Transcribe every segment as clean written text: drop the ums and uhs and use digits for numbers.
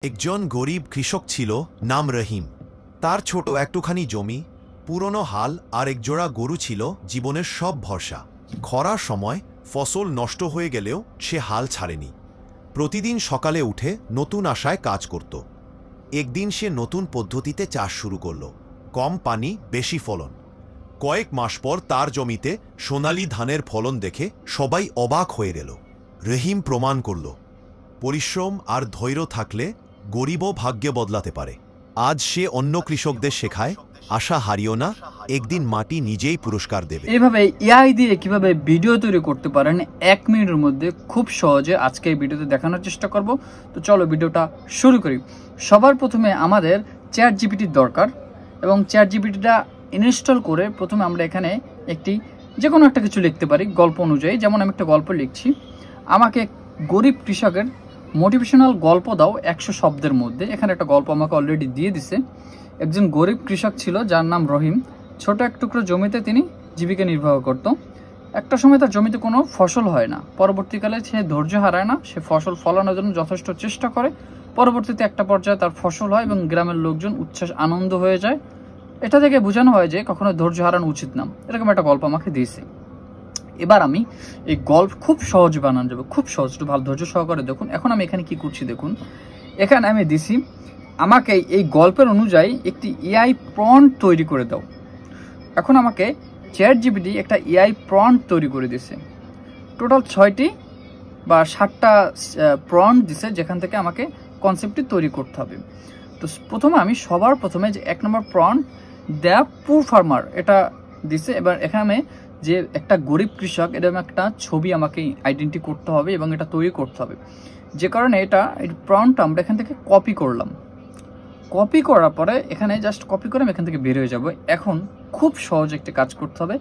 একজন গরিব কৃষক ছিল, নাম রহিম। তার ছোট একটুখানি জমি, পুরনো হাল আর একজোড়া গরু ছিল জীবনের সব ভরসা। খরার সময় ফসল নষ্ট হয়ে গেলেও সে হাল ছাড়েনি। প্রতিদিন সকালে উঠে নতুন আশায় কাজ করত। একদিন সে নতুন পদ্ধতিতে চাষ শুরু করল, কম পানি বেশি ফলন। কয়েক মাস পর তার জমিতে সোনালি ধানের ফলন দেখে সবাই অবাক হয়ে গেল। রহিম প্রমাণ করল, পরিশ্রম আর ধৈর্য থাকলে গরিবও ভাগ্যে বদলাতে পারে। আজ সে অন্য কৃষকদের শেখায়, আশা হারিও না, একদিন মাটি নিজেই পুরস্কার দেবে। এইভাবে এআই দিয়ে কিভাবে ভিডিও তৈরি করতে পারেন 1 মিনিটের মধ্যে খুব সহজে আজকে এই ভিডিওতে দেখানোর চেষ্টা করব। তো চলো ভিডিওটা শুরু করি। সবার প্রথমে আমাদের চ্যাট জিপিটির দরকার, এবং চ্যাট জিপিটিটা ইনস্টল করে প্রথমে আমরা এখানে যে কোনো একটা কিছু লিখতে পারি গল্প অনুযায়ী। যেমন আমি একটা গল্প লিখছি, আমাকে গরিব কৃষকের মোটিভেশনাল গল্প দাও 100 শব্দের মধ্যে। এখানে একটা গল্প আমাকে অলরেডি দিয়ে দিছে। একজন গরিব কৃষক ছিল যার নাম রহিম। ছোট এক টুকরো জমিতে তিনি জীবিকা নির্বাহ করত। একটা সময় তার জমিতে কোনো ফসল হয় না। পরবর্তীকালে সে ধৈর্য হারায় না, সে ফসল ফলানোর জন্য যথেষ্ট চেষ্টা করে। পরবর্তীতে একটা পর্যায়ে তার ফসল হয় এবং গ্রামের লোকজন উচ্ছ্বাস আনন্দ হয়ে যায়। এটা থেকে বোঝানো হয় যে কখনো ধৈর্য হারানো উচিত না। এরকম একটা গল্প আমাকে দিয়েছে। এবার আমি এই গল্প খুব সহজ বানানো যাবে, খুব সহজ, একটু ভালো ধৈর্য সহকারে দেখুন। এখন আমি এখানে কি করছি দেখুন, এখানে আমি দিছি আমাকে এই গল্পের অনুযায়ী একটি এআই প্রম্পট তৈরি করে দাও। এখন আমাকে চ্যাট জিপিটি একটা এআই প্রম্পট তৈরি করে দিছে। টোটাল 6টি বা 7টা প্রম্পট দিছে, যেখান থেকে আমাকে কনসেপ্টটি তৈরি করতে হবে। তো আমি সবার প্রথমে যে 1 নম্বর প্রম্পট, দ্য পুর ফার্মার, এটা দিছে। এবার এখানে যে একটা গরিব কৃষক, এরকম একটা ছবি আমাকে আইডেন্টি করতে হবে এবং এটা তৈরি করতে হবে। যে কারণে এই প্রম্পটটা আমরা এখান থেকে কপি করলাম। কপি করার পরে এখানে জাস্ট কপি করে আমি এখান থেকে বের হয়ে যাব। এখন খুব সহজ একটি কাজ করতে হবে,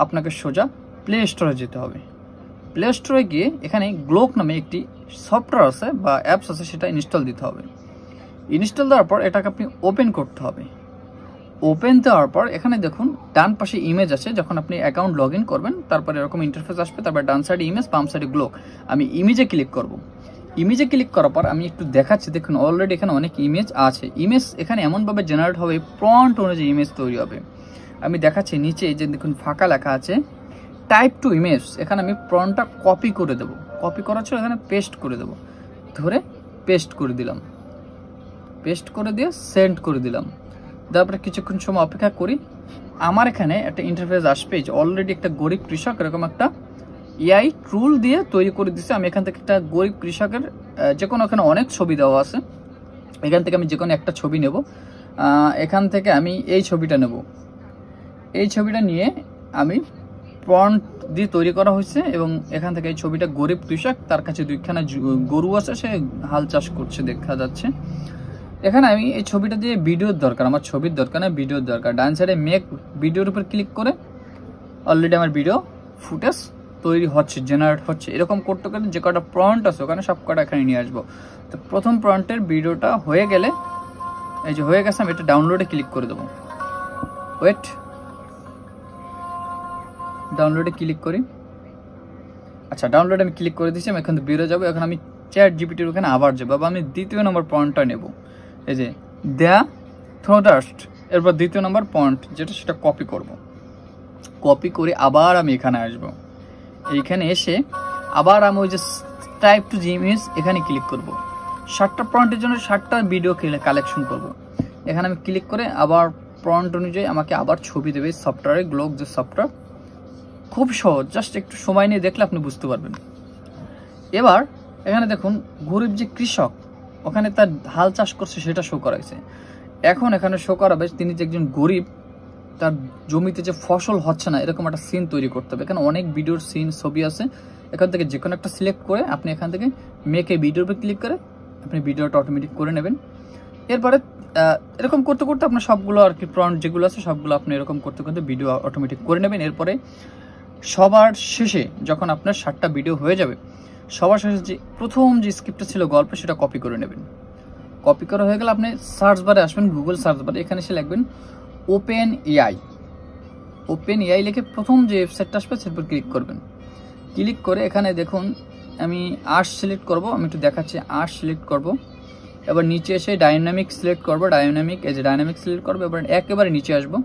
আপনাকে সোজা প্লে স্টোরে যেতে হবে। প্লে স্টোরে গিয়ে এখানে গ্লোক নামে একটি সফটওয়্যার আছে বা অ্যাপস আছে, সেটা ইনস্টল দিতে হবে। ইনস্টল দেওয়ার পর এটাকে আপনি ওপেন করতে হবে। ওপেন দেওয়ার পর এখানে দেখুন ডান পাশে ইমেজ আছে। যখন আপনি অ্যাকাউন্ট লগ ইন করবেন তারপর এরকম ইন্টারফেস আসবে। তারপর ডান সাইডে ইমেজ, বাম সাইডে গ্লোক। আমি ইমেজে ক্লিক করব। ইমেজে ক্লিক করার পর আমি একটু দেখাচ্ছি, দেখুন অলরেডি এখানে অনেক ইমেজ আছে। ইমেজ এখানে এমনভাবে জেনারেট হবে, প্রম্পট অনুযায়ী ইমেজ তৈরি হবে। আমি দেখাচ্ছি নিচে যে দেখুন ফাঁকা লেখা আছে টাইপ টু ইমেজ। এখানে আমি প্রম্পটটা কপি করে দেবো। কপি করার জন্য এখানে পেস্ট করে দেবো। ধরে পেস্ট করে দিলাম, পেস্ট করে দিয়ে সেন্ড করে দিলাম। তারপরে কিছুক্ষণ সময় অপেক্ষা করি। আমার এখানে একটা ইন্টারফেস আসবে যে অলরেডি একটা গরিব কৃষক এরকম একটা এআই টুল দিয়ে তৈরি করে দিচ্ছে। আমি এখান থেকে একটা গরিব কৃষকের যে কোনো, এখানে অনেক ছবি দেওয়া আছে, এখান থেকে আমি যে কোনো একটা ছবি নেব। এখান থেকে আমি এই ছবিটা নেব। এই ছবিটা নিয়ে আমি প্রম্পট দিয়ে তৈরি করা হয়েছে এবং এখান থেকে এই ছবিটা গরিব কৃষক, তার কাছে 2খানা গরু আছে, সে হাল চাষ করছে দেখা যাচ্ছে। এখানে আমি এই ছবিটা দিয়ে ভিডিওর দরকার, আমার ছবির দরকার না, ভিডিওর দরকার। ডান সাইডে মেক ভিডিওর উপর ক্লিক করে অলরেডি আমার ভিডিও ফুটেজ তৈরি হচ্ছে, জেনারেট হচ্ছে। এরকম করতে করতে যে কটা প্রম্পট আছে ওখানে সব কটা এখানে নিয়ে আসবো। তো প্রথম প্রম্পটের ভিডিওটা হয়ে গেলে, এই যে হয়ে গেছে, আমি এটা ডাউনলোডে ক্লিক করে দেবো। ওয়েট, ডাউনলোডে ক্লিক করি। আচ্ছা, ডাউনলোডে আমি ক্লিক করে দিচ্ছি। আমি এখান থেকে বেরোয় যাবো। এখন আমি চ্যাট জিপিটির ওখানে আবার যাবো। আমি 2য় নম্বর প্রম্পটটা নেব, এই যে দ্য থ্রোডাস্ট। এরপর 2য় নম্বর প্রম্পট যেটা, সেটা কপি করব। কপি করে আবার আমি এখানে আসব। এইখানে এসে আবার আমি ওই যে টাইপ টু ইমেজ এখানে ক্লিক করব। 7টা প্রম্পটের জন্য 7টা ভিডিও কালেকশন করব। এখানে আমি ক্লিক করে আবার প্রম্পট অনুযায়ী আমাকে আবার ছবি দেবে সফটওয়্যারে, গ্লোক যে সফটওয়্যার। খুব সহজ, জাস্ট একটু সময় নিয়ে দেখলে আপনি বুঝতে পারবেন। এবার এখানে দেখুন গরিব যে কৃষক, ওখানে তার হাল চাষ করছে সেটা শো করাইছে। এখন এখানে শো করাবে তিনি যে একজন গরিব, তার জমিতে যে ফসল হচ্ছে না, এরকম একটা সিন তৈরি করতে হবে। এখানে অনেক ভিডিওর সিন ছবি আছে, এখান থেকে যে কোনো একটা সিলেক্ট করে আপনি এখান থেকে মেক এ ভিডিওর উপর ক্লিক করে আপনি ভিডিওটা অটোমেটিক করে নেবেন। এরপরে এরকম করতে করতে আপনার সবগুলো আর কি প্রম্পট যেগুলো আছে সবগুলো আপনি এরকম করতে করতে ভিডিও অটোমেটিক করে নেবেন। এরপরে সবার শেষে যখন আপনার 7টা ভিডিও হয়ে যাবে, সবার শেষে যে প্রথম যে স্ক্রিপ্টটা ছিল গল্পে, সেটা কপি করে নেবেন। কপি করা হয়ে গেলে আপনি সার্চ বারে আসবেন, গুগল সার্চ বারে, এখানে এসে লিখবেন ওপেন এআই। ওপেন এআই লিখে প্রথম যে ওয়েবসাইটটা আসবে সেটার উপর ক্লিক করবেন। ক্লিক করে এখানে দেখুন আমি আর্ট সিলেক্ট করব। আমি একটু দেখাচ্ছি, আর্ট সিলেক্ট করব। এবার নিচে এসে ডাইনামিক সিলেক্ট করবো, ডাইনামিক সিলেক্ট করবো। এবার একেবারে নিচে আসবো,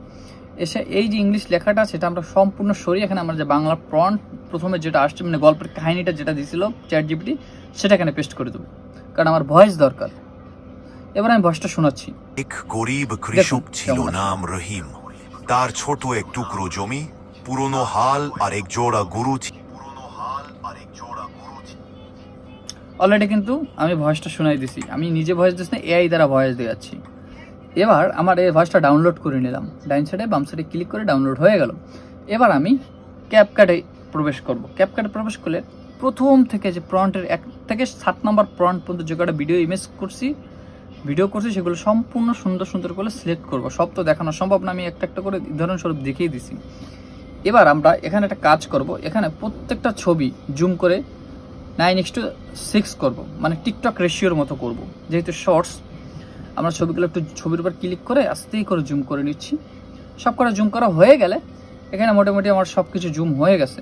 এসে এই যে ইংলিশ লেখাটা সেটা আমরা সম্পূর্ণ সরিয়ে এখানে আমরা যে বাংলা প্রম্পট প্রথমে যেটা আসছে মানে গল্পের কাহিনীটা যেটা দিছিল চ্যাট জিপিটি সেটা এখানে পেস্ট করে দেবো, কারণ আমার ভয়েস দরকার। এবার আমি ভয়েসটা শোনাচ্ছি। এক গরিব কৃষক ছিল নাম রহিম, তার ছোট এক টুকরো জমি, পুরনো হাল আর এক জোড়া গরু ছিল। অলরেডি কিন্তু আমি ভয়েসটা শোনাই দিছি, আমি নিজে ভয়েস দিচ্ছি না, এআই দ্বারা ভয়েস দিয়ে যাচ্ছি। এবার আমার এই ভয়েসটা ডাউনলোড করে নিলাম, ডাইন সাইডে বাম সাইডে ক্লিক করে ডাউনলোড হয়ে গেল। এবার আমি ক্যাপকাটে প্রবেশ করব। ক্যাপকাটে প্রবেশ করলে প্রথম থেকে যে প্রম্পটের 1 থেকে 7 নম্বর প্রম্পট পর্যন্ত যে কটা ভিডিও করছি সেগুলো সম্পূর্ণ সুন্দর করে সিলেক্ট করব। সব তো দেখানো সম্ভব না, আমি একটা করে উদাহরণস্বরূপ দেখিয়ে দিছি। এবার আমরা এখানে একটা কাজ করব, এখানে প্রত্যেকটা ছবি জুম করে 9:6 করব, মানে টিকটক রেশিওর মতো করব। যেহেতু শর্টস, আমরা ছবিগুলো একটু ছবির উপর ক্লিক করে আস্তেই করে জুম করে নিচ্ছি। সব কটা জুম করা হয়ে গেলে এখানে মোটামুটি আমার সব কিছু জুম হয়ে গেছে।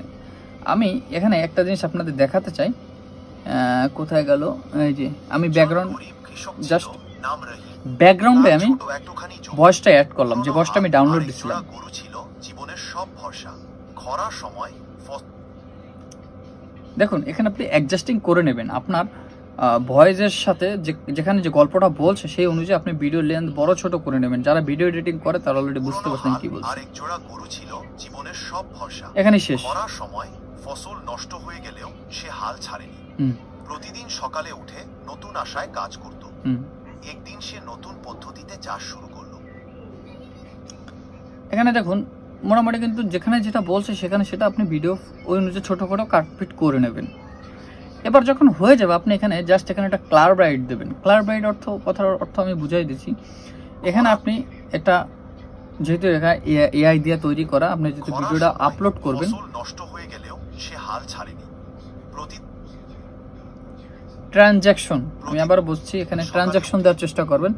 আমি এখানে একটা জিনিস আপনাদের দেখাতে চাই, কোথায় গেল, এই যে আমি ব্যাকগ্রাউন্ডে আমি ভয়েসটা অ্যাড করলাম, যে ভয়েসটা আমি ডাউনলোড দিছিলাম। দেখুন এখানে আপনি অ্যাডজাস্টিং করে নেবেন আপনার ভয়েসের সাথে, যেখানে যে গল্পটা বলছে সেই অনুযায়ী আপনি ভিডিও লেন্থ বড় ছোট করে নেবেন। যারা ভিডিও এডিটিং করে তারা অলরেডি বুঝতে পারছেন কি বলছে। আরেক জোড়া গরু ছিল জীবনের সব ভরসা, এখানেই শেষ। খরার সময় ফসল নষ্ট হয়ে গেলেও সে হাল ছাড়েনি। প্রতিদিন সকালে উঠে নতুন আশায় কাজ করত। একদিন সে নতুন পদ্ধতিতে চাষ শুরু করলো। এখানে দেখুন মোটামুটি কিন্তু যেখানে যেটা বলছে সেখানে সেটা আপনি ভিডিও ওই অনুযায়ী ছোট করে কাটপিট করে নেবেন। এবার যখন হয়ে যাবে আপনি এখানে জাস্ট এখানে একটা ক্লার ব্রাইট দেবেন। ক্লার ব্রাইট কথার অর্থ আমি বুঝাই দিচ্ছি। এখানে আপনি এটা যেহেতু এখানে এআই দিয়ে তৈরি করা, আপনি যদি ভিডিওটা আপলোড করবেন, নষ্ট হয়ে গেলেও সে হাল ছাড়েনি। ট্রানজ্যাকশন, আমি আবার বলছি, এখানে ট্রানজ্যাকশন দেওয়ার চেষ্টা করবেন।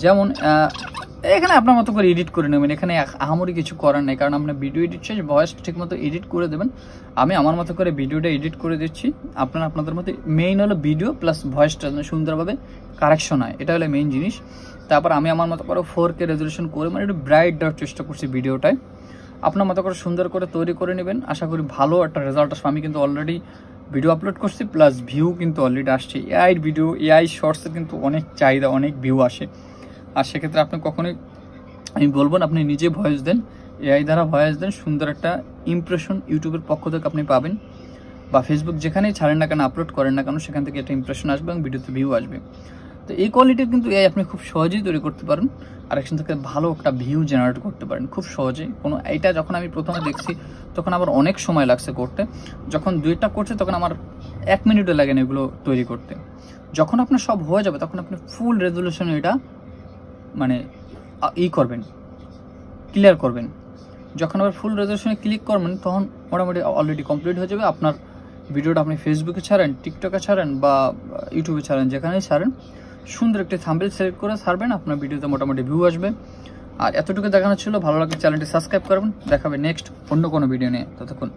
যেমন এখানে আপনার মতো করে এডিট করে নেবেন, এখানে আহামরি কিছু করার নেই, কারণ আপনার ভিডিও এডিট শেষ, ভয়েস ঠিক মতো এডিট করে দেবেন। আমি আমার মতো করে ভিডিওটা এডিট করে দিচ্ছি, আপনারা আপনাদের মতো। মেইন হলো ভিডিও প্লাস ভয়েসটা সুন্দরভাবে কারেকশন হয়, এটা হলো মেইন জিনিস। তারপর আমি আমার মতো করে 4K রেজলিউশন করে মানে একটু ব্রাইট দেওয়ার চেষ্টা করছি ভিডিওটায়। আপনার মতো করে সুন্দর করে তৈরি করে নেবেন, আশা করি ভালো একটা রেজাল্ট আসবে। আমি কিন্তু অলরেডি ভিডিও আপলোড করছি, প্লাস ভিউ কিন্তু অলরেডি আসছে। এআই ভিডিও, এআই শর্টসের কিন্তু অনেক চাহিদা, অনেক ভিউ আসে। আর সেক্ষেত্রে আপনি কখনোই, আমি বলবো না আপনি নিজে ভয়েস দেন, এআই দ্বারা ভয়েস দেন, সুন্দর একটা ইমপ্রেশন ইউটিউবের পক্ষ থেকে আপনি পাবেন, বা ফেসবুক যেখানেই ছাড়েন না কেন, আপলোড করেন না কেন, সেখান থেকে একটা ইমপ্রেশন আসবে এবং ভিডিওতে ভিউ আসবে। তো এই কোয়ালিটির কিন্তু এআই আপনি খুব সহজেই তৈরি করতে পারেন, আর একজন থেকে ভালো একটা ভিউ জেনারেট করতে পারেন খুব সহজেই। এইটা যখন আমি প্রথমে দেখছি তখন আমার অনেক সময় লাগছে করতে, যখন 2টা করছে তখন আমার 1 মিনিটও লাগে না এগুলো তৈরি করতে। যখন আপনার সব হয়ে যাবে তখন আপনি ফুল রেজলিউশনে এটা মানে করবেন, ক্লিয়ার করবেন। যখন আবার ফুল রেজলিউশনে ক্লিক করবেন তখন মোটামুটি অলরেডি কমপ্লিট হয়ে যাবে। আপনার ভিডিওটা আপনি ফেসবুকে ছাড়েন, টিকটকে ছাড়েন বা ইউটিউবে ছাড়েন, যেখানেই ছাড়েন, সুন্দর একটি থাম্বনেল সিলেক্ট করে ছাড়বেন, আপনার ভিডিওতে মোটামুটি ভিউ আসবে। আর এতটুকু দেখানো ছিল, ভালো লাগলে চ্যানেলটি সাবস্ক্রাইব করবেন। দেখাবে নেক্সট অন্য কোনো ভিডিও নিয়ে, ততক্ষণ